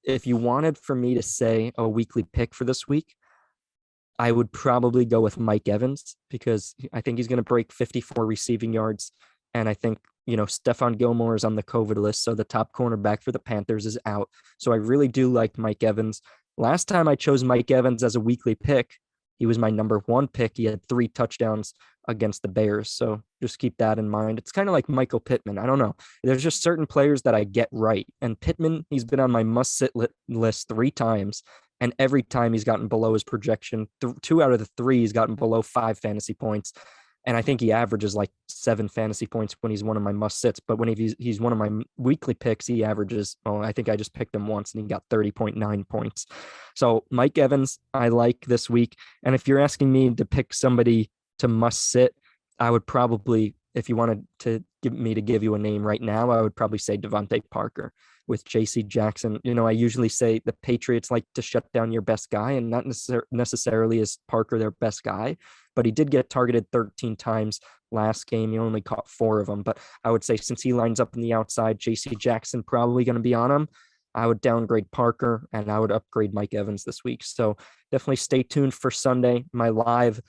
for me to say a weekly pick for this week, I would probably go with Mike Evans, because I think he's going to break 54 receiving yards. And I think, Stephon Gilmore is on the COVID list, so the top cornerback for the Panthers is out. So I really do like Mike Evans. Last time I chose Mike Evans as a weekly pick, he was my number 1 pick. He had 3 touchdowns against the Bears. So just keep that in mind. It's kind of like Michael Pittman. I don't know. There's just certain players that I get right. And Pittman, he's been on my must-sit list 3 times. And every time he's gotten below his projection. 2 out of the 3, he's gotten below 5 fantasy points. And I think he averages like 7 fantasy points when he's one of my must-sits. But when he's one of my weekly picks, he averages, I think I just picked him once and he got 30.9 points. So Mike Evans, I like this week. And if you're asking me to pick somebody to must sit, I would probably, if you wanted to give you a name right now, I would probably say Devontae Parker with JC Jackson. I usually say the Patriots like to shut down your best guy, and not necessarily is Parker their best guy, but he did get targeted 13 times last game. He only caught 4 of them. But I would say since he lines up in the outside, JC Jackson probably going to be on him. I would downgrade Parker and I would upgrade Mike Evans this week. So definitely stay tuned for Sunday, my live.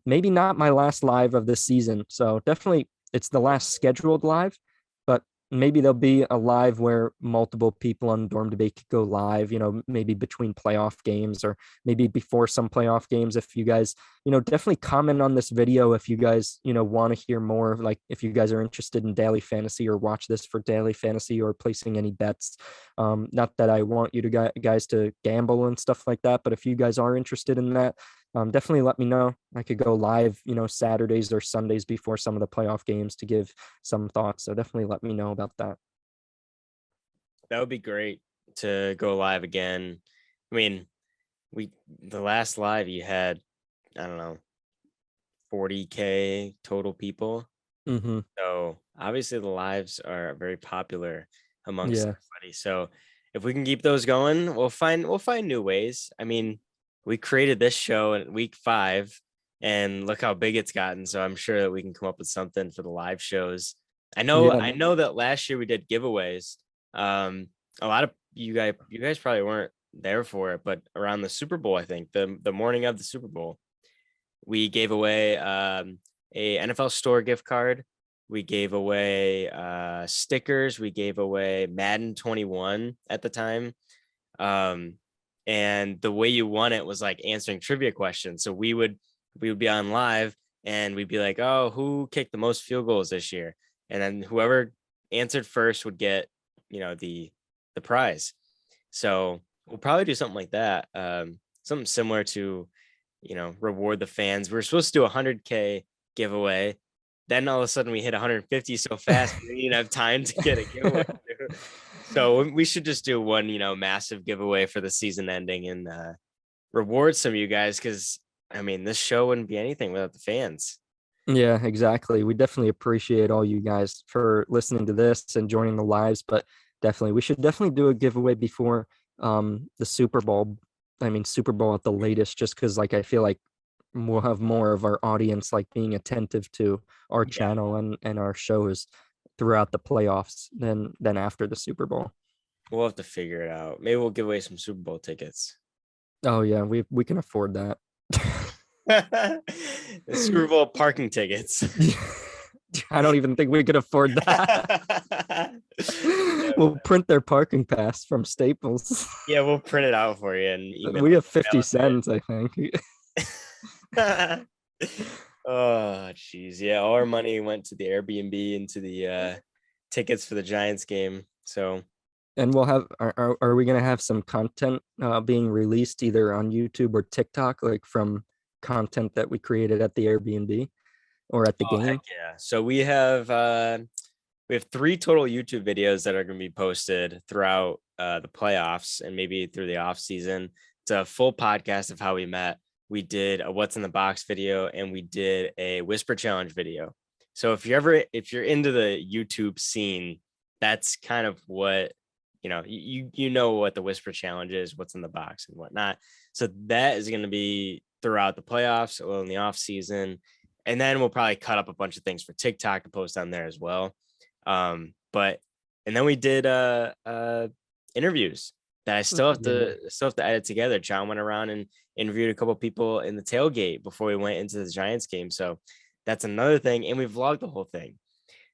Maybe not my last live of this season. So definitely it's the last scheduled live, but maybe there'll be a live where multiple people on Dorm Debate could go live, maybe between playoff games or maybe before some playoff games. If you guys, definitely comment on this video if you guys, want to hear more, like if you guys are interested in daily fantasy or watch this for daily fantasy or placing any bets. Not that I want you to guys to gamble and stuff like that, but if you guys are interested in that, definitely let me know. I could go live, Saturdays or Sundays before some of the playoff games to give some thoughts. So definitely let me know about that. That would be great to go live again. I mean, the last live you had, I don't know, 40K total people. Mm-hmm. So obviously the lives are very popular amongst Yeah. everybody. So if we can keep those going, we'll find new ways. I mean, we created this show in week 5 and look how big it's gotten. So I'm sure that we can come up with something for the live shows. I know that last year we did giveaways. A lot of you guys probably weren't there for it, but around the Super Bowl, I think the morning of the Super Bowl, we gave away a NFL store gift card. We gave away stickers. We gave away Madden 21 at the time. And the way you won it was like answering trivia questions. So we would be on live and we'd be like, oh, who kicked the most field goals this year? And then whoever answered first would get, the prize. So we'll probably do something like that. Something similar to, reward the fans. We were supposed to do 100K giveaway. Then all of a sudden we hit 150 so fast we didn't even have time to get a giveaway. So we should just do one, massive giveaway for the season ending and reward some of you guys, because I mean, this show wouldn't be anything without the fans. Yeah, exactly. We definitely appreciate all you guys for listening to this and joining the lives, but definitely we should definitely do a giveaway before the Super Bowl. I mean, Super Bowl at the latest, just because like I feel like we'll have more of our audience like being attentive to our channel and our shows throughout the playoffs than after the Super Bowl. We'll have to figure it out. Maybe we'll give away some Super Bowl tickets. Oh yeah, we can afford that. The Super Bowl parking tickets. I don't even think we could afford that. We'll print their parking pass from Staples. Yeah, we'll print it out for you and email we have 50 cents, I think. Oh, geez. Yeah, all our money went to the Airbnb and to the tickets for the Giants game. So, and we'll have are we gonna have some content being released either on YouTube or TikTok, like from content that we created at the Airbnb or at the game? Heck yeah. So we have 3 total YouTube videos that are going to be posted throughout the playoffs and maybe through the off season. It's a full podcast of how we met. We did a What's in the Box video and we did a Whisper Challenge video. So if you're into the YouTube scene, that's kind of what, you know what the Whisper Challenge is, What's in the Box and whatnot. So that is going to be throughout the playoffs or in the off season. And then we'll probably cut up a bunch of things for TikTok to post on there as well. And then we did interviews that I still have to edit together. John went around and interviewed a couple of people in the tailgate before we went into the Giants game. So that's another thing. And we vlogged the whole thing.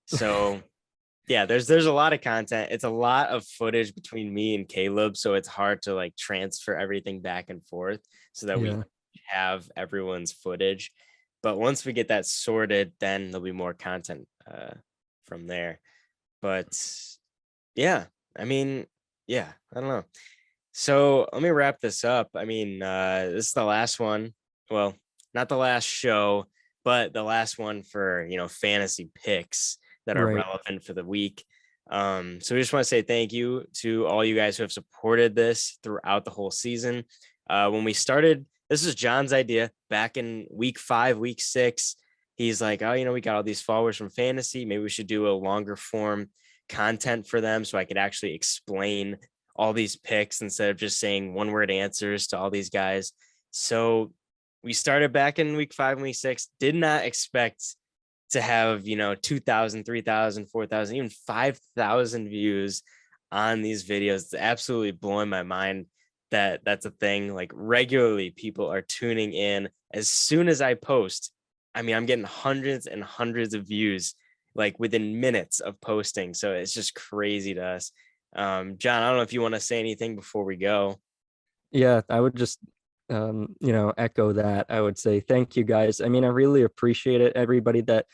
So yeah, there's a lot of content. It's a lot of footage between me and Caleb. So it's hard to like transfer everything back and forth so that we have everyone's footage. But once we get that sorted, then there'll be more content from there. But yeah, I mean, yeah, I don't know. So let me wrap this up. I mean, this is the last one. Well, not the last show, but the last one for, fantasy picks that are relevant for the week. So we just want to say thank you to all you guys who have supported this throughout the whole season. When we started, this was John's idea back in week 5, week 6. he's like, oh, we got all these followers from fantasy. Maybe we should do a longer form content for them so I could actually explain all these picks instead of just saying one word answers to all these guys. So we started back in week 5 and week 6. Did not expect to have 2,000, 3,000, 4,000, even 5,000 views on these videos. It's absolutely blowing my mind that that's a thing. Like, regularly people are tuning in as soon as I post. I mean, I'm getting hundreds and hundreds of views like within minutes of posting. So it's just crazy to us. John, I don't know if you want to say anything before we go. Yeah, I would just echo that. I would say thank you guys. I mean, I really appreciate it. Everybody that,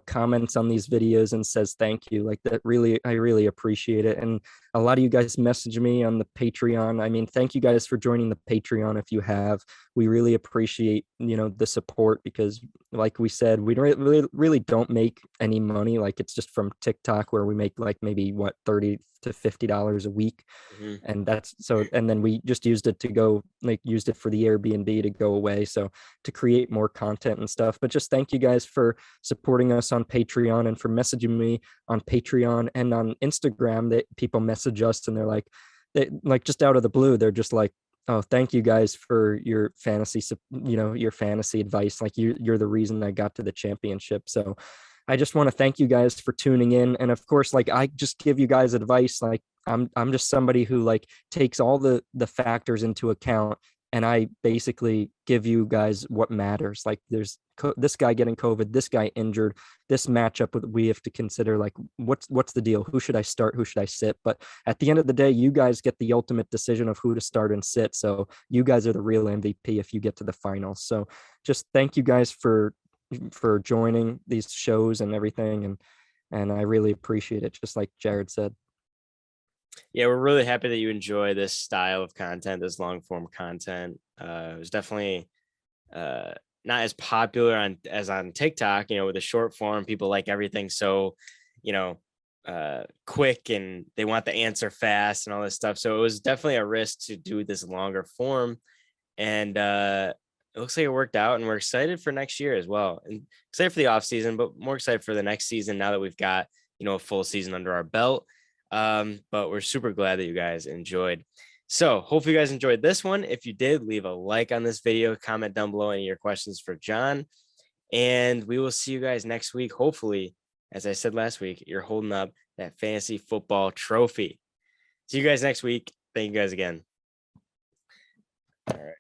comments on these videos and says thank you. Like that really, I really appreciate it. And a lot of you guys message me on the Patreon. I mean, thank you guys for joining the Patreon if you have. We really appreciate, the support because like we said, we really don't make any money. Like it's just from TikTok where we make like maybe what, $30 to $50 a week. Mhm. And that's so, and then we just used it for the Airbnb to go away. So to create more content and stuff, but just thank you guys for supporting us on Patreon and for messaging me on Patreon and on Instagram. That people message us and they're like, just out of the blue, they're just like, oh, thank you guys for your fantasy, your fantasy advice. Like you're the reason I got to the championship. So I just want to thank you guys for tuning in. And of course, like I just give you guys advice. Like I'm just somebody who like takes all the factors into account, and I basically give you guys what matters. Like there's this guy getting COVID, this guy injured, this matchup we have to consider. Like what's the deal? Who should I start? Who should I sit? But at the end of the day, you guys get the ultimate decision of who to start and sit. So you guys are the real MVP if you get to the finals. So just thank you guys for joining these shows and everything, and I really appreciate it, just like Jared said. Yeah, we're really happy that you enjoy this style of content, this long form content. It was definitely not as popular as on TikTok, with the short form. People like everything so, quick, and they want the answer fast and all this stuff. So it was definitely a risk to do this longer form. And it looks like it worked out, and we're excited for next year as well. And excited for the off season, but more excited for the next season now that we've got, a full season under our belt. But we're super glad that you guys enjoyed. So hopefully you guys enjoyed this one. If you did, leave a like on this video, comment down below any of your questions for John, and we will see you guys next week. Hopefully, as I said last week, you're holding up that fantasy football trophy. See you guys next week. Thank you guys again. All right.